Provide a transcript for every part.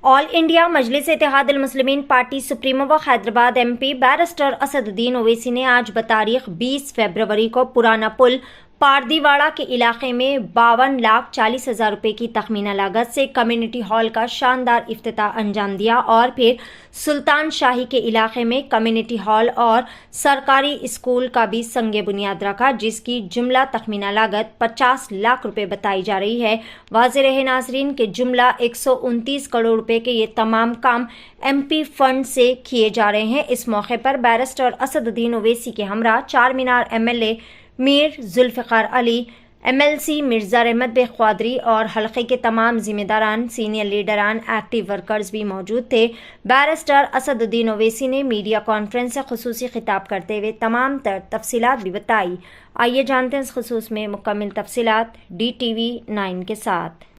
All India मजलिस इत्तेहाद मुस्लिमीन party supremo व Hyderabad MP barrister Asaduddin Owaisi ने आज बतारीख 20 फरवरी को पुराना पुल पारदीवाड़ा के इलाके में 52,40,000 रुपये की तखमीना लागत से कम्युनिटी हॉल का शानदार इफ्तिताह अंजाम दिया और फिर सुल्तान शाही के इलाके में कम्युनिटी हॉल और सरकारी स्कूल का भी संगे बुनियाद रखा, जिसकी जुमला तखमीना लागत 50 लाख रुपए बताई जा रही है। वाज़ेह रहे नाज़रीन के जुमला 129 करोड़ रुपए के ये तमाम काम MP फंड से किए जा रहे हैं। इस मौके पर बैरिस्टर असदुद्दीन ओवैसी के हमरा चार मीनार MLA मीर जुल्फ़िकार अली, MLC मिर्ज़ा रहमत बेग क़्वादरी और हल्के के तमाम ज़िम्मेदारान, सीनियर लीडरान, एक्टिव वर्कर्स भी मौजूद थे। बैरिस्टर असदुद्दीन ओवैसी ने मीडिया कॉन्फ्रेंस से ख़ुसूसी खिताब करते हुए तमाम तफसीलात भी बताई। आइए जानते हैं इस ख़ुसूस में मुकम्मल तफसीलात DTV 9 के साथ।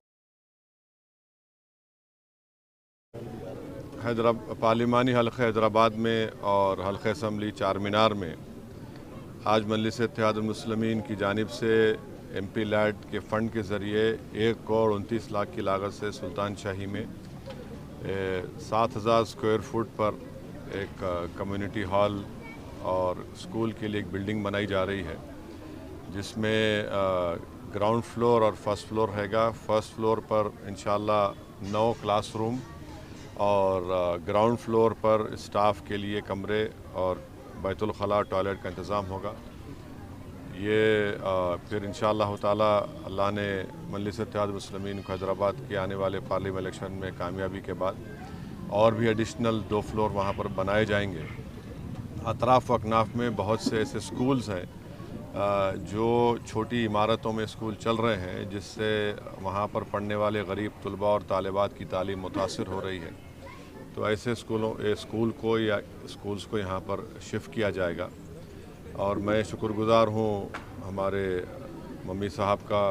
पार्लिमानी हल्क़े हैदराबाद में और हल्क़े असम्बली चार मीनार में आज मजलिस इत्तेहाद मुस्लिमीन की जानिब से MP लैड के फ़ंड के ज़रिए 1 करोड़ 29 लाख की लागत से सुल्तान शाही में 7,000 स्क्वायर फुट पर एक कम्युनिटी हॉल और स्कूल के लिए एक बिल्डिंग बनाई जा रही है, जिसमें ग्राउंड फ्लोर और फर्स्ट फ्लोर हैगा। फर्स्ट फ्लोर पर इंशाअल्लाह 9 क्लासरूम और ग्राउंड फ्लोर पर स्टाफ के लिए कमरे और बैतुल खला टॉयलेट का इंतज़ाम होगा। ये फिर इंशाअल्लाह ताला अल्लाह ने मजलिस इत्तेहाद मुस्लिमीन को हैदराबाद के आने वाले पार्लियामेंट इलेक्शन में कामयाबी के बाद और भी एडिशनल 2 फ्लोर वहाँ पर बनाए जाएंगे। अतराफ़ व अकनाफ़ में बहुत से ऐसे स्कूल्स हैं जो छोटी इमारतों में स्कूल चल रहे हैं, जिससे वहाँ पर पढ़ने वाले गरीब तलबा और तालिबात की तालीम मुतासिर हो रही है। तो ऐसे स्कूल को या स्कूल्स को यहाँ पर शिफ्ट किया जाएगा। और मैं शुक्रगुज़ार हूँ हमारे मम्मी साहब का,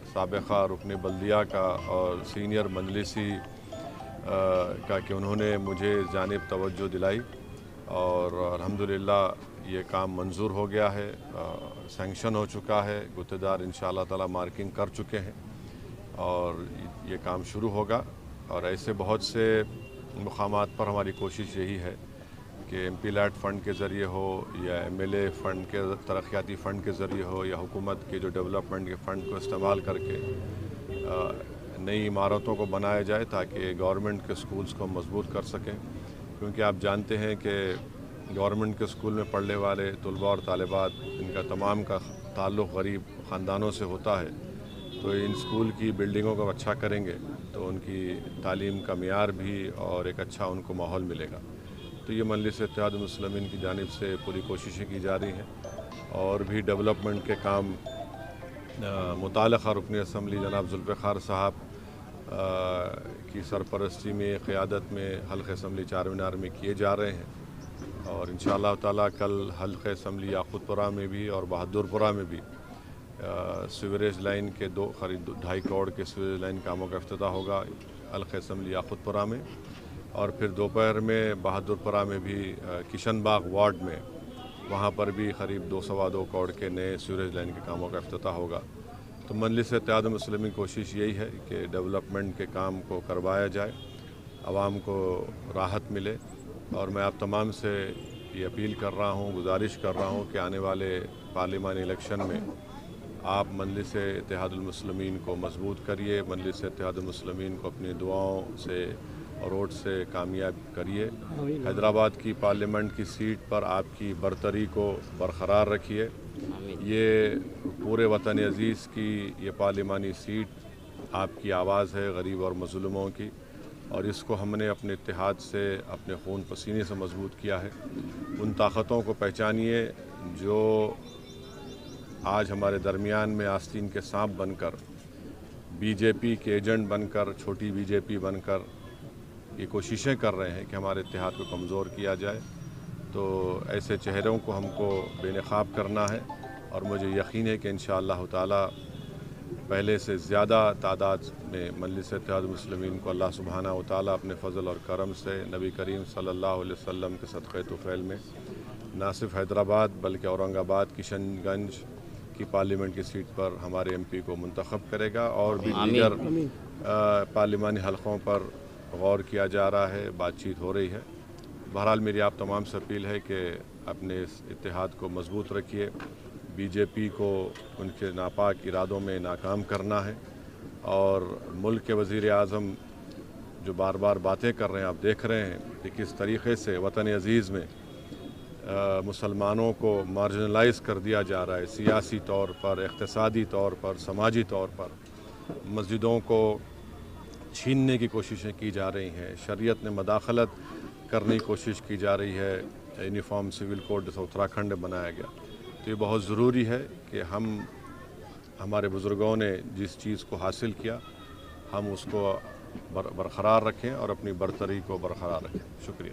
साबिक़ा रुकन बल्दिया का और सीनियर मजलिसी का कि उन्होंने मुझे जानिब तवज्जो दिलाई और अल्हम्दुलिल्लाह ये काम मंजूर हो गया है, सैंक्शन हो चुका है। गुत्तेदार इंशाअल्लाह ताला मार्किंग कर चुके हैं और ये काम शुरू होगा। और ऐसे बहुत से मुक़ामात पर हमारी कोशिश यही है कि MP लैड फ़ंड के ज़रिए हो या MLA फ़ंड के तरक्याती फ़ंड के ज़रिए हो या हुकूमत के जो डेवलपमेंट के फ़ंड को इस्तेमाल करके नई इमारतों को बनाया जाए ताकि गवर्नमेंट के स्कूल्स को मजबूत कर सकें। क्योंकि आप जानते हैं कि गवर्नमेंट के स्कूल में पढ़ने वाले तलबा और तालिबात, इनका तमाम का ताल्लुक़ गरीब ख़ानदानों से होता है। तो इन स्कूल की बिल्डिंगों को अच्छा करेंगे तो उनकी तालीम का मियार भी और एक अच्छा उनको माहौल मिलेगा। तो ये मजलिस इत्तेहाद मुस्लिमीन की जानिब से पूरी कोशिशें की जा रही हैं और भी डेवलपमेंट के काम मुताल्लिक़ा रुकन असम्बली जनाब जुल्फ़िकार साहब की सरपरस्ती में, क़ियादत में हल्क़े असम्बली चार मीनार में किए जा रहे हैं। और इंशाअल्लाह ताला कल हल्क़े असम्बली याक़ूतपुरा में भी और बहादुरपुरा में भी सीवरेज लाइन के करीब 2.5 करोड़ के सीवरेज लाइन कामों का इफ्तिताह होगा हल्क़े असम्बली याक़ूतपुरा में। और फिर दोपहर में बहादुरपुरा में भी किशन बाग वार्ड में वहाँ पर भी करीब 2-2.25 करोड़ के नए सीवरेज लाइन के कामों का इफ्तिताह होगा। तो मजलिस इत्तेहाद मुस्लिमीन की कोशिश यही है कि डेवलपमेंट के काम को करवाया जाए, आवाम को राहत मिले। और मैं आप तमाम से ये अपील कर रहा हूँ, गुजारिश कर रहा हूँ कि आने वाले पार्लिमानी इलेक्शन में आप मजलिस इत्तेहाद मुस्लिमीन को मजबूत करिए, मजलिस इत्तेहाद मुस्लिमीन को अपनी दुआओं से और वोट से कामयाब करिए। हैदराबाद की पार्लियामेंट की सीट पर आपकी बरतरी को बरकरार रखिए। ये पूरे वतन अज़ीज़ की ये पार्लिमानी सीट आपकी आवाज़ है गरीब और मज़लूमों की, और इसको हमने अपने इत्तेहाद से, अपने खून पसीने से मजबूत किया है। उन ताकतों को पहचानिए जो आज हमारे दरमियान में आस्तीन के सांप बनकर, BJP के एजेंट बनकर, छोटी BJP बनकर ये कोशिशें कर रहे हैं कि हमारे इत्तेहाद को कमज़ोर किया जाए। तो ऐसे चेहरों को हमको बेनकाब करना है और मुझे यकीन है कि इंशाअल्लाह ताला पहले से ज़्यादा तादाद में मजलिस इत्तेहाद मुस्लिमीन को अल्लाह सुब्हाना व तआला अपने फ़ज़ल और करम से नबी करीम सल्लल्लाहु अलैहि वसल्लम के सदक़े तुफ़ैल में ना सिर्फ हैदराबाद बल्कि औरंगाबाद, किशनगंज की पार्लियामेंट की सीट पर हमारे MP को मुंतखब करेगा और भी दीगर पार्लिमानी हलक़ों पर غور کیا جا رہا ہے، بات چیت ہو رہی ہے۔ بہرحال میری آپ تمام سے اپیل ہے کہ اپنے اس اتحاد کو مضبوط رکھیے، بی جے پی کو ان کے ناپاک ارادوں میں ناکام کرنا ہے، اور ملک کے وزیر اعظم جو بار بار باتیں کر رہے ہیں، آپ دیکھ رہے ہیں کہ کس طریقے سے وطن عزیز میں مسلمانوں کو مارجنلائز کر دیا جا رہا ہے، سیاسی طور پر، اقتصادی طور پر، سماجی طور پر مسجدوں کو چھیننے کی کوششیں کی جا رہی ہیں، شریعت میں مداخلت کرنے کی کوشش کی جا رہی ہے، یونیفارم سول کوڈ جیسا اتراکھنڈ میں بنایا گیا۔ تو یہ بہت ضروری ہے کہ ہمارے بزرگوں نے جس چیز کو حاصل کیا، ہم اس کو برقرار رکھیں اور اپنی برتری کو برقرار رکھیں۔ شکریہ۔